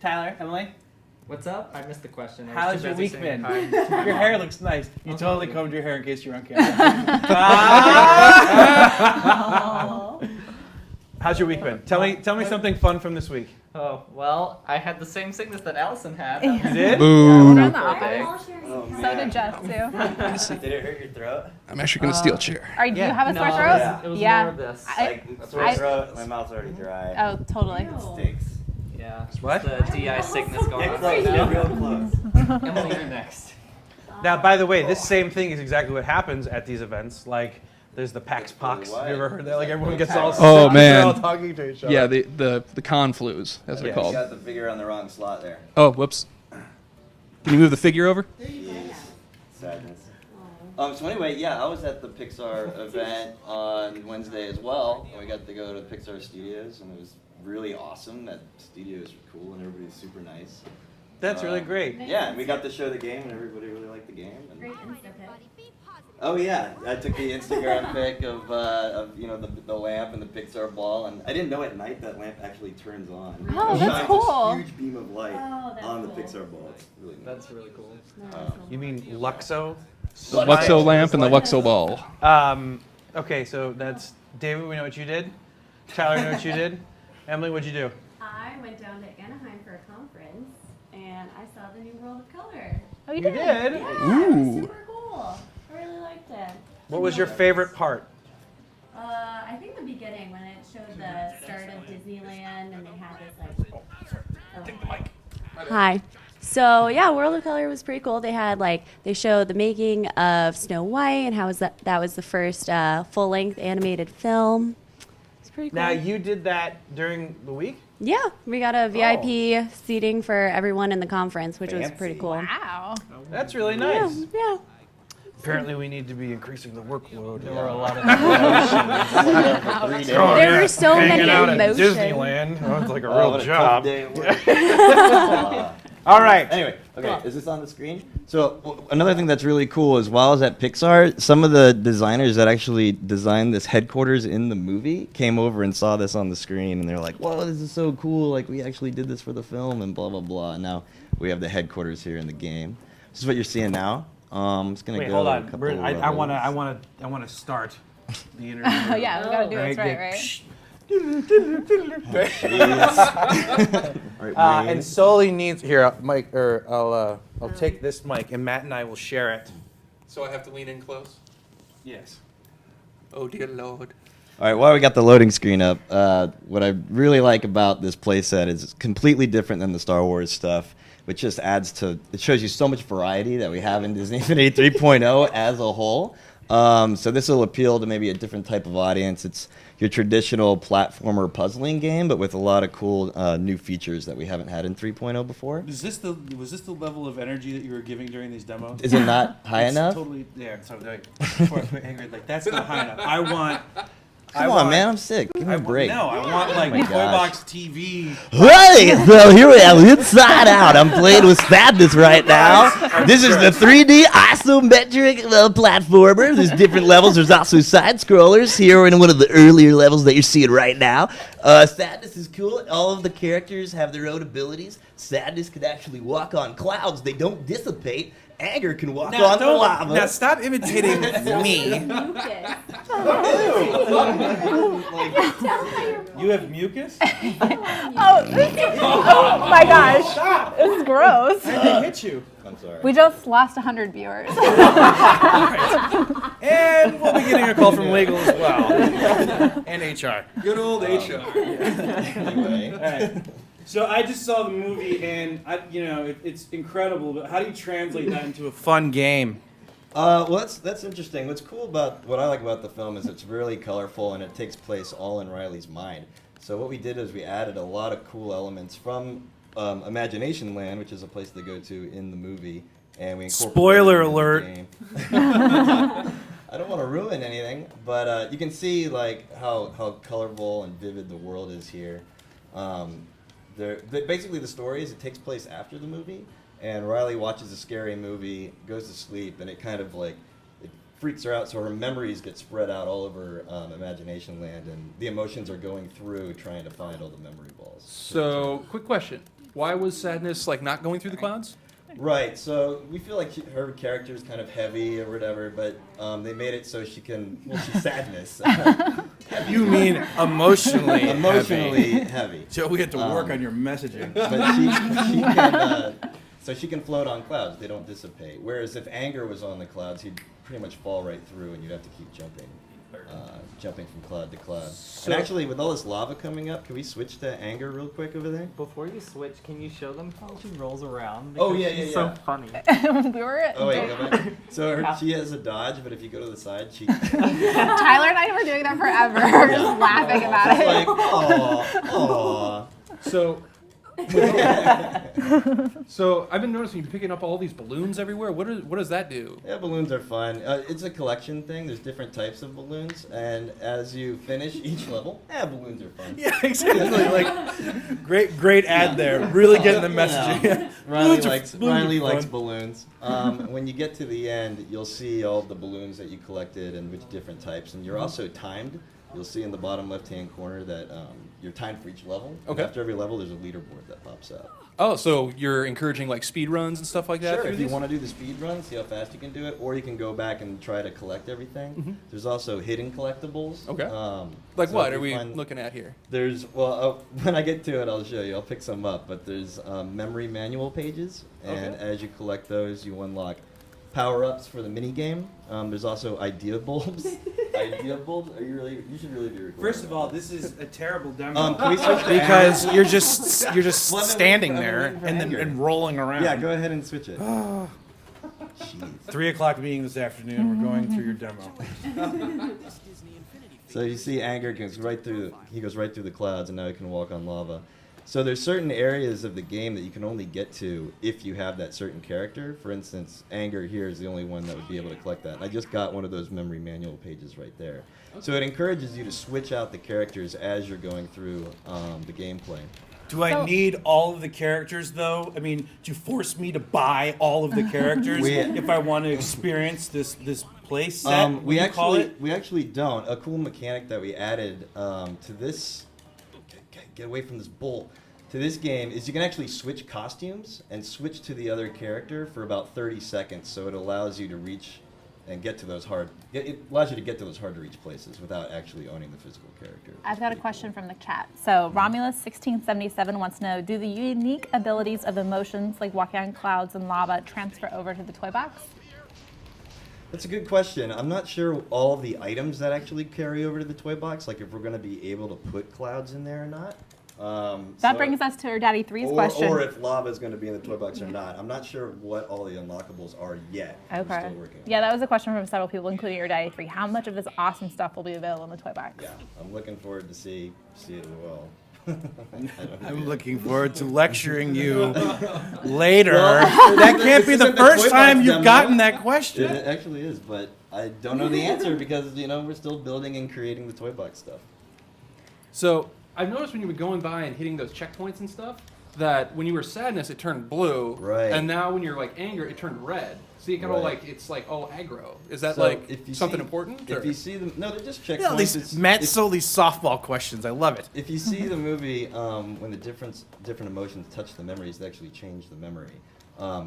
Tyler, Emily? What's up? I missed the question. How's your week been? Your Your hair looks nice. You totally combed your hair in case you were on camera. How's your week been? Tell me something fun from this week. Oh, well, I had the same sickness that Allison had. You did? Boo. Yeah, So did Jess too. Did it hurt your throat? I'm actually going to steal a chair. Do you have a no, sore throat? it was Yeah. more of this. Sore throat, my mouth's already dry. Oh, totally. It stinks. Yeah. What? The DI sickness going on right Get now. real close. Emily, you're next. Now, by the way, this same thing is exactly what happens at these events. Like, there's the Pax Pox. Have you ever heard that? Like, everyone gets all sick. Oh, man. They're all talking to each other. Yeah, the con flus, as they're Yeah. You called. got the figure on the wrong slot there. Oh, whoops. Can you move the figure over? Sadness. So anyway, yeah, I was at the Pixar event on Wednesday as well, and we got to go to Pixar Studios, and it was really awesome. That studio is cool, and everybody's super nice. That's really great. Yeah, and we got to show the game, and everybody really liked the game. And Great Insta pic. oh yeah, I took the Instagram pic of the lamp and the Pixar ball, and I didn't know at night that lamp actually turns on. Oh, It that's shines cool. a huge beam of light Oh, that's on the cool. Pixar ball. It's really neat. That's really cool. You mean Luxo? The Luxo lamp and the Luxo ball. Okay, so that's David. We know what you did. Tyler, we know what you did. Emily, what'd you do? I went down to Anaheim for a conference, and I saw the new World of Color. Oh, you You did? did. Yeah, it was Ooh. super cool. I really liked it. What was your favorite part? I think the beginning when it showed the start of Disneyland, and they had this like. Hi. So yeah, World of Color was pretty cool. They had they showed the making of Snow White and how that was the first full-length animated film. It's pretty cool. Now, you did that during the week? Yeah, we got a VIP seating for everyone in the conference, which was pretty Fancy. cool. Wow. That's really Yeah, nice. yeah. Apparently, we need to be increasing the workload. There were a lot of There were so many hanging out at emotions. Disneyland. Oh, it's like a Oh, real what a job. tough day at work. All right. Anyway, okay, is this on the screen? So another thing that's really cool is while I was at Pixar, some of the designers that actually designed this headquarters in the movie came over and saw this on the screen, and they're like, "Whoa, this is so cool! Like we actually did this for the film," and blah blah blah. And now we have the headquarters here in the game. This is what you're seeing now. I'm just gonna Wait, go hold a on. couple We're- I levels. want to start the interview. Oh, yeah, we gotta do Right, this right, good. right? And Sully needs here, Mike, or I'll take this mic, and Matt and I will share it. So I have to lean in close? Yes. Oh, dear Lord. All right, while we got the loading screen up, what I really like about this playset is it's completely different than the Star Wars stuff, which just adds to, it shows you so much variety that we have in Disney Infinity 3.0 as a whole. So this will appeal to maybe a different type of audience. It's your traditional platformer puzzling game, but with a lot of cool new features that we haven't had in 3.0 before. Was this the level of energy that you were giving during these demos? Is it not high It's enough? Totally there. So before I angry, that's not high enough. I want. Come on, man, I'm sick. Give me a break. No, I want like my Toy gosh. Box TV. Hey, so here we have Inside Out. I'm playing with Sadness right now. This is the 3D isometric platformer. There's different levels. There's also side scrollers. Here we're in one of the earlier levels that you're seeing right now. Sadness is cool. All of the characters have their own abilities. Sadness can actually walk on clouds. They don't dissipate. Anger can walk on lava. Now stop imitating me. You have mucus? Oh my gosh. This is gross. I hit you. I'm sorry. We just lost 100 viewers. And we'll be getting a call from legal as well. And HR. Good old HR. Anyway. All right. So I just saw the movie, and it's incredible. But how do you translate that into a fun game? Well, that's interesting. What's cool about what I like about the film is it's really colorful and it takes place all in Riley's mind. So what we did is we added a lot of cool elements from Imagination Land, which is a place they go to in the movie, and we incorporated Spoiler it into the alert. game. I don't want to ruin anything, but you can see like how colorful and vivid the world is here. Basically, the story is it takes place after the movie, and Riley watches a scary movie, goes to sleep, and it kind of like it freaks her out. So her memories get spread out all over Imagination Land, and the emotions are going through trying to find all the memory balls. So, quick question. Why was Sadness like not going through the clouds? Right, so we feel like her character is kind of heavy or whatever, but they made it so she can, well, she's Sadness. You mean emotionally? Emotionally heavy. So we have to work on your messaging. But she can, so she can float on clouds. They don't dissipate. Whereas if Anger was on the clouds, he'd pretty much fall right through, and you'd have to keep jumping from cloud to cloud. So- And actually, with all this lava coming up, can we switch to Anger real quick over there? Before you switch, can you show them how she rolls around? Oh, Because yeah, she's yeah. so funny. We were. Oh wait, go back. So she has a dodge, but if you go to the side, she. Tyler and I were doing that forever. Just laughing about It's it. like, aw. So. So I've been noticing you picking up all these balloons everywhere. What does that do? Yeah, balloons are fun. It's a collection thing. There's different types of balloons, and as you finish each level, balloons are fun. Yeah, exactly. Like, great ad there. Really getting the messaging. You know, Balloons are Riley likes fun. balloons. When you get to the end, you'll see all the balloons that you collected and which different types, and you're also timed. You'll see in the bottom left-hand corner that you're timed for each level. Okay. And after every level, there's a leaderboard that pops up. Oh, so you're encouraging like speed runs and stuff like that? Sure, through if you these? want to do the speed run, see how fast you can do it, or you can go back and try to collect everything. Mhm. There's also hidden collectibles. Okay. Like So what if are you we find- looking at here? There's, when I get to it, I'll show you. I'll pick some up, but there's memory manual pages, and Okay. as you collect those, you unlock power-ups for the mini game. There's also idea bulbs. Idea bulbs? You should really be recording. First of all, that. this is a terrible demo. Can we switch to because Anger? you're just Well, I'm standing waiting there for and then Anger. and rolling around. Yeah, go ahead and switch it. Jeez. 3:00 meeting this afternoon. We're going through your demo. So you see Anger goes right through. He goes right through the clouds, and now he can walk on lava. So there's certain areas of the game that you can only get to if you have that certain character. For instance, Anger here is the only one that would be able to collect that. And I just got one of those memory manual pages right there. So it encourages you to switch out the characters as you're going through the gameplay. Do I need all of the characters though? I mean, do you force me to buy all of the characters if I want to experience this play set? We call it? actually don't. A cool mechanic that we added to this. Get away from this bull. To this game is you can actually switch costumes and switch to the other character for about 30 seconds. So it allows you to reach and get to those hard. It allows you to get to those hard to reach places without actually owning the physical character. I've got a question from the chat. So Romulus1677 wants to know, do the unique abilities of emotions like walking on clouds and lava transfer over to the toy box? That's a good question. I'm not sure all of the items that actually carry over to the toy box, like if we're going to be able to put clouds in there or not. That brings us to our Daddy 3's question. Or if lava is going to be in the toy box or not. I'm not sure what all the unlockables are yet. I'm Okay. still working on Yeah, that was a question from several people, including your Daddy 3. How much of this awesome stuff will be available in the toy box? Yeah, I'm looking forward to see it as well. I'm looking forward to lecturing you later. Well, that can't be this the isn't the first toy time box you've demo. gotten that question. It actually is, but I don't know the answer because we're still building and creating the toy box stuff. So I've noticed when you were going by and hitting those checkpoints and stuff, that when you were Sadness, it turned blue. Right. And now when you're like Anger, it turned red. So you kind of Right. like, it's like, oh, aggro. Is that So like if you something see- important? If or- you see them, no, they're just checkpoints. Yeah, these Matt stole these softball questions. I love it. If you see the movie, when the different emotions touch the memories, they actually change the memory.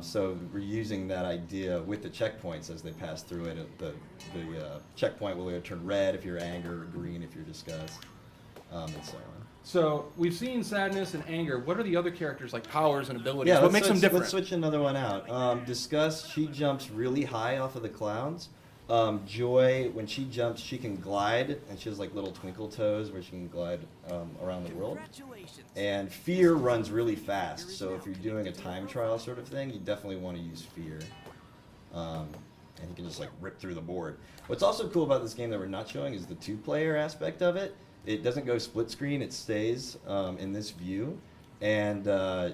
So we're using that idea with the checkpoints as they pass through it. The checkpoint will either turn red if you're anger, or green if you're disgust, and so on. So we've seen Sadness and Anger. What are the other characters like powers and abilities? Yeah, what makes them different? Let's switch another one out. Disgust, she jumps really high off of the clouds. Joy, when she jumps, she can glide, and she has like little twinkle toes where she can glide around the world. And Fear runs really fast, so if you're doing a time trial sort of thing, you definitely want to use Fear. And you can just like rip through the board. What's also cool about this game that we're not showing is the two-player aspect of it. It doesn't go split screen, it stays in this view. And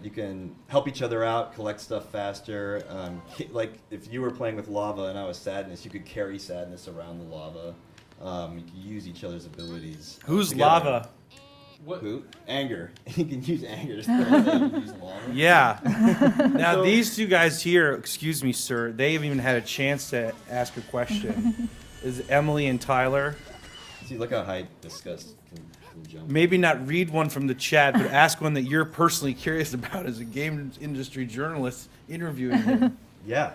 you can help each other out, collect stuff faster. Like if you were playing with lava and I was Sadness, you could carry Sadness around the lava. You can use each other's abilities. Who's together. lava? What? Who? Anger. You can use anger to use lava. Yeah. Now So- these two guys here, excuse me, sir, they haven't even had a chance to ask a question. Is Emily and Tyler? See, look how high Disgust can maybe not read one from the chat, but ask one that you're personally curious about as a game industry journalist interviewing him. Yeah,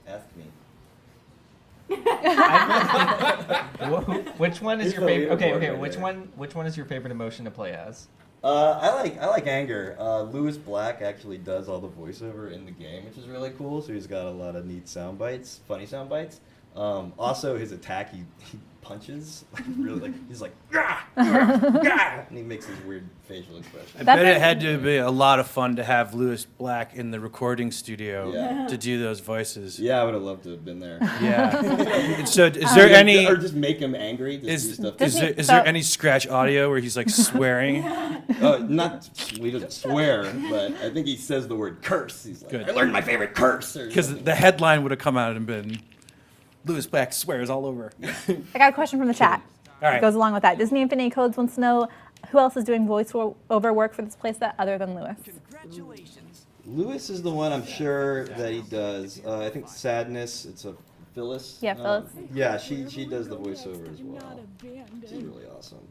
ask me. Which one is He's your the favorite? Okay, leaderboard okay. right Which there. one is your favorite emotion to play as? I like anger. Lewis Black actually does all the voiceover in the game, which is really cool. So he's got a lot of neat sound bites, funny sound bites. Also, his attack, he punches like really like he's like "Gah! Gah! Gah!" and he makes this weird facial expression. I bet it had to be a lot of fun to have Lewis Black in the recording studio Yeah. to do those voices. Yeah, I would have loved to have been there. Yeah. So, is there any? or just make him angry? Just do Is, stuff. is there any scratch audio where he's like swearing? Not he doesn't swear, but I think he says the word curse. He's like, Good. I learned my favorite curse. or Because something. the headline would have come out and been, Lewis Black swears all over. I got a question from the chat. All right. It goes along with that. Disney Infinity Codes wants to know who else is doing voice-over work for this playset other than Lewis. Lewis is the one I'm sure that he does. I think Sadness. It's a Phyllis. Yeah, Phyllis. Yeah, she does the voiceover as well. She's really awesome.